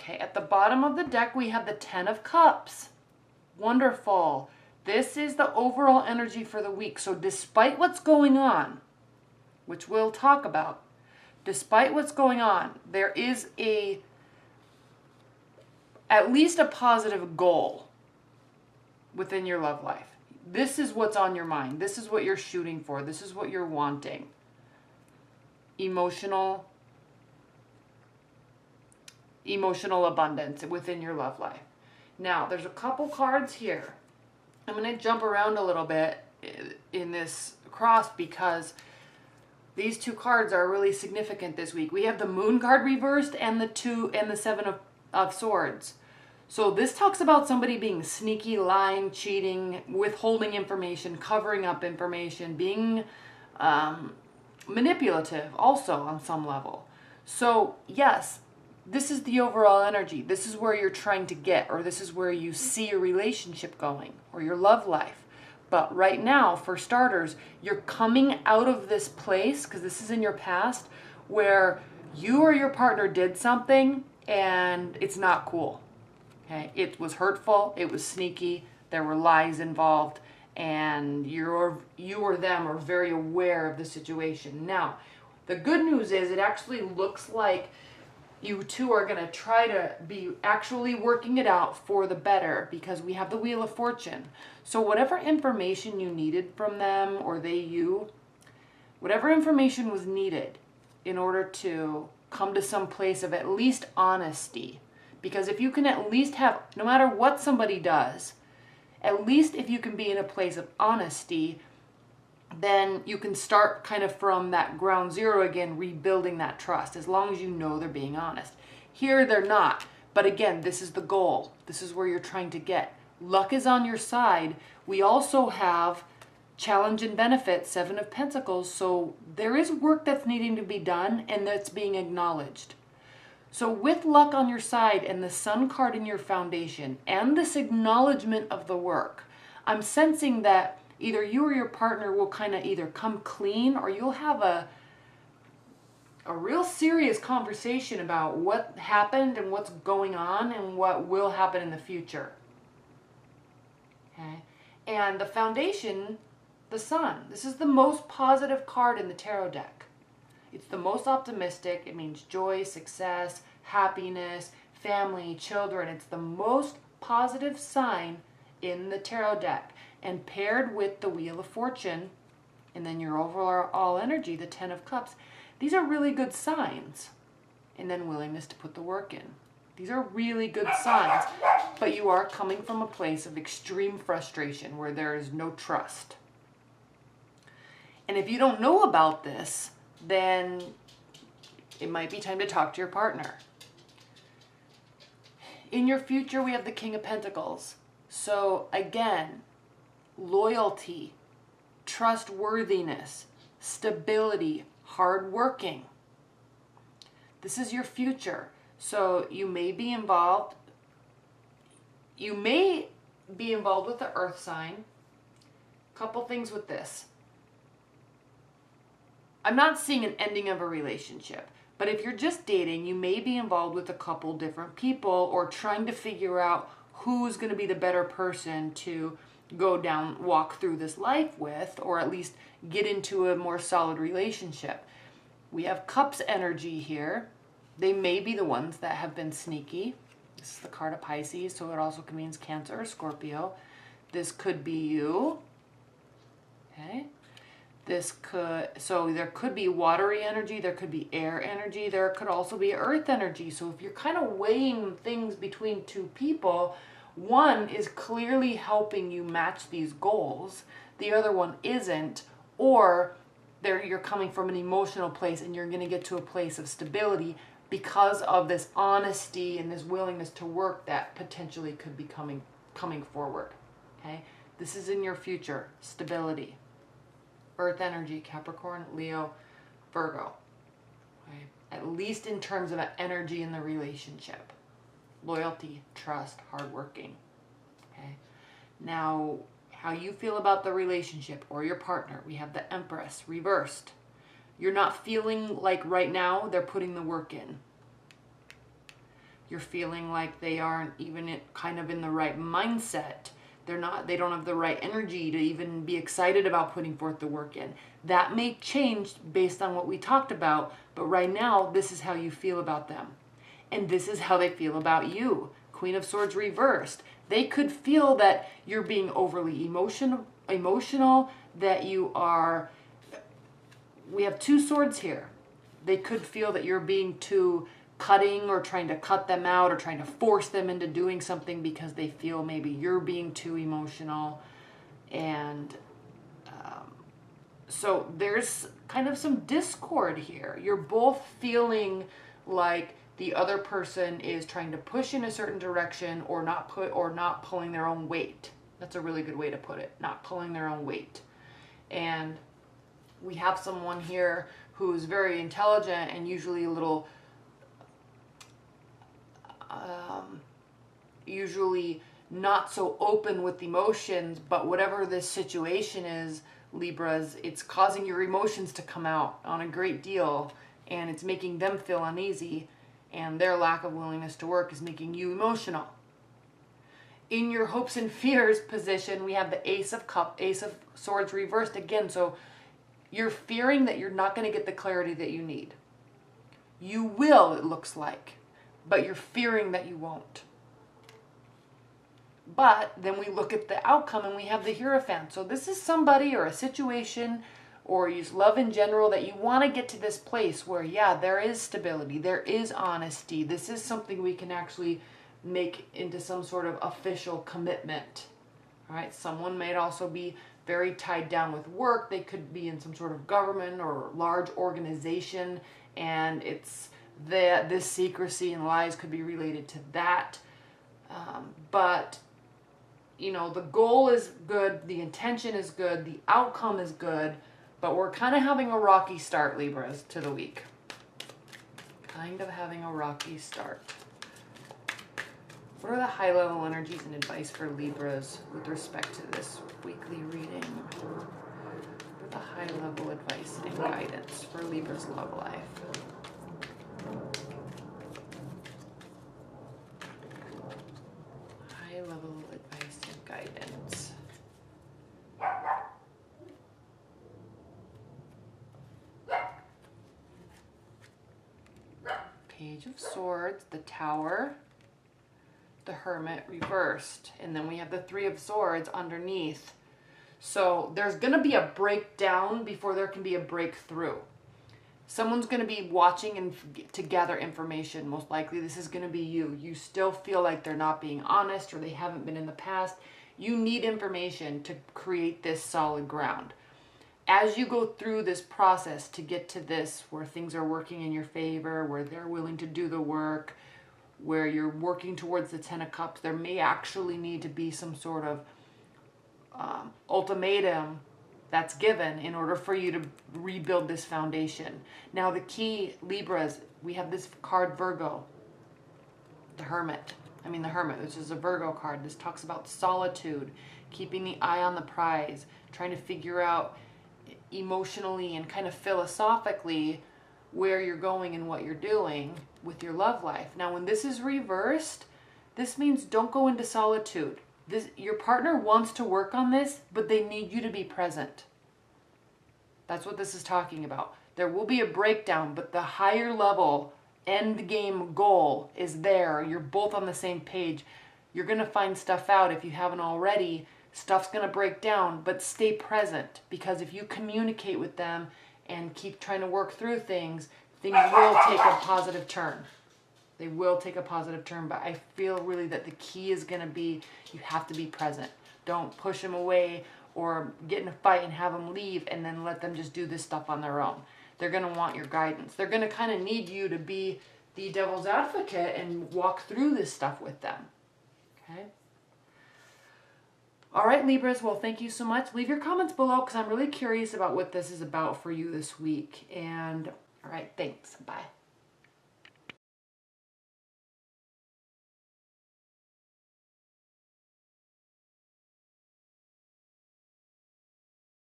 Okay, at the bottom of the deck, we have the 10 of Cups. Wonderful. This is the overall energy for the week. So despite what's going on, which we'll talk about, despite what's going on, there is at least a positive goal within your love life. This is what's on your mind. This is what you're shooting for. This is what you're wanting. Emotional abundance within your love life. Now, there's a couple cards here. I'm going to jump around a little bit in this cross because these two cards are really significant this week. We have the Moon card reversed and the Seven of Swords. So this talks about somebody being sneaky, lying, cheating, withholding information, covering up information, being manipulative also on some level. So yes, this is the overall energy. This is where you're trying to get, or this is where you see your relationship going, or your love life. But right now, for starters, you're coming out of this place, because this is in your past, where you or your partner did something and it's not cool. Okay? It was hurtful, it was sneaky, there were lies involved, and you or them are very aware of the situation. Now, the good news is it actually looks like you two are going to try to be actually working it out for the better, because we have the Wheel of Fortune. So whatever information you needed from them, or they you, whatever information was needed in order to come to some place of at least honesty. Because if you can at least have, no matter what somebody does, at least if you can be in a place of honesty, then you can start kind of from that ground zero again, rebuilding that trust, as long as you know they're being honest. Here they're not, but again, this is the goal. This is where you're trying to get. Luck is on your side. We also have challenge and benefit, Seven of Pentacles, so there is work that's needing to be done and that's being acknowledged. So with luck on your side and the Sun card in your foundation and this acknowledgement of the work, I'm sensing that either you or your partner will kind of either come clean, or you'll have a real serious conversation about what happened and what's going on and what will happen in the future. Okay? And the foundation, the Sun, this is the most positive card in the tarot deck. It's the most optimistic. It means joy, success, happiness, family, children. It's the most positive sign in the tarot deck. And paired with the Wheel of Fortune, and then your overall energy, the 10 of Cups, these are really good signs. And then willingness to put the work in. These are really good signs, but you are coming from a place of extreme frustration where there is no trust. And if you don't know about this, then it might be time to talk to your partner. In your future, we have the King of Pentacles. So again, loyalty, trustworthiness, stability, hardworking. This is your future. So you may be involved. You may be involved with the Earth sign. Couple things with this. I'm not seeing an ending of a relationship, but if you're just dating, you may be involved with a couple different people, or trying to figure out who's going to be the better person to walk through this life with, or at least get into a more solid relationship. We have Cups energy here. They may be the ones that have been sneaky. This is the card of Pisces, so it also means Cancer or Scorpio. This could be you. Okay. So there could be watery energy, there could be air energy, there could also be earth energy. So if you're kind of weighing things between two people, one is clearly helping you match these goals, the other one isn't, or you're coming from an emotional place and you're going to get to a place of stability because of this honesty and this willingness to work that potentially could be coming forward. Okay? This is in your future, stability. Earth energy, Capricorn, Leo, Virgo. Okay? At least in terms of energy in the relationship. Loyalty, trust, hardworking. Okay? Now, how you feel about the relationship or your partner. We have the Empress reversed. You're not feeling like right now they're putting the work in. You're feeling like they aren't even kind of in the right mindset. They don't have the right energy to even be excited about putting forth the work in. That may change based on what we talked about, but right now, this is how you feel about them. And this is how they feel about you. Queen of Swords reversed. They could feel that you're being overly emotional, that you are, we have 2 swords here. They could feel that you're being too cutting or trying to cut them out or trying to force them into doing something because they feel maybe you're being too emotional. And so there's kind of some discord here. You're both feeling like the other person is trying to push in a certain direction or not pulling their own weight. That's a really good way to put it. Not pulling their own weight. And we have someone here who's very intelligent and usually a little usually not so open with emotions, but whatever this situation is, Libras, it's causing your emotions to come out on a great deal, and it's making them feel uneasy, and their lack of willingness to work is making you emotional. In your hopes and fears position, we have the Ace of Swords reversed again, so you're fearing that you're not going to get the clarity that you need. You will, it looks like, but you're fearing that you won't. But then we look at the outcome and we have the Hierophant. So this is somebody or a situation or just love in general that you want to get to this place where, yeah, there is stability, there is honesty. This is something we can actually make into some sort of official commitment. All right, someone may also be very tied down with work. They could be in some sort of government or large organization, and it's this secrecy and lies could be related to that. But you know, the goal is good, the intention is good, the outcome is good, but we're kind of having a rocky start, Libras, to the week. Kind of having a rocky start. What are the high-level energies and advice for Libras with respect to this weekly reading? What are the high-level advice and guidance for Libra's love life? High-level advice and guidance. Page of Swords, the Tower, the Hermit reversed, and then we have the Three of Swords underneath. So there's going to be a breakdown before there can be a breakthrough. Someone's going to be watching and to gather information. Most likely this is going to be you. You still feel like they're not being honest or they haven't been in the past. You need information to create this solid ground. As you go through this process to get to this, where things are working in your favor, where they're willing to do the work, where you're working towards the Ten of Cups, there may actually need to be some sort of ultimatum that's given in order for you to rebuild this foundation. Now the key, Libras, we have this card Virgo, the Hermit, which is a Virgo card. This talks about solitude, keeping the eye on the prize, trying to figure out emotionally and kind of philosophically where you're going and what you're doing with your love life. Now when this is reversed, this means don't go into solitude. Your partner wants to work on this, but they need you to be present. That's what this is talking about. There will be a breakdown, but the higher level end game goal is there. You're both on the same page. You're going to find stuff out if you haven't already. Stuff's going to break down, but stay present, because if you communicate with them and keep trying to work through things, things will take a positive turn. They will take a positive turn, but I feel really that the key is going to be you have to be present. Don't push them away or get in a fight and have them leave and then let them just do this stuff on their own. They're going to want your guidance. They're going to kind of need you to be the devil's advocate and walk through this stuff with them. Okay? All right, Libras, well, thank you so much. Leave your comments below because I'm really curious about what this is about for you this week. And all right, thanks. Bye.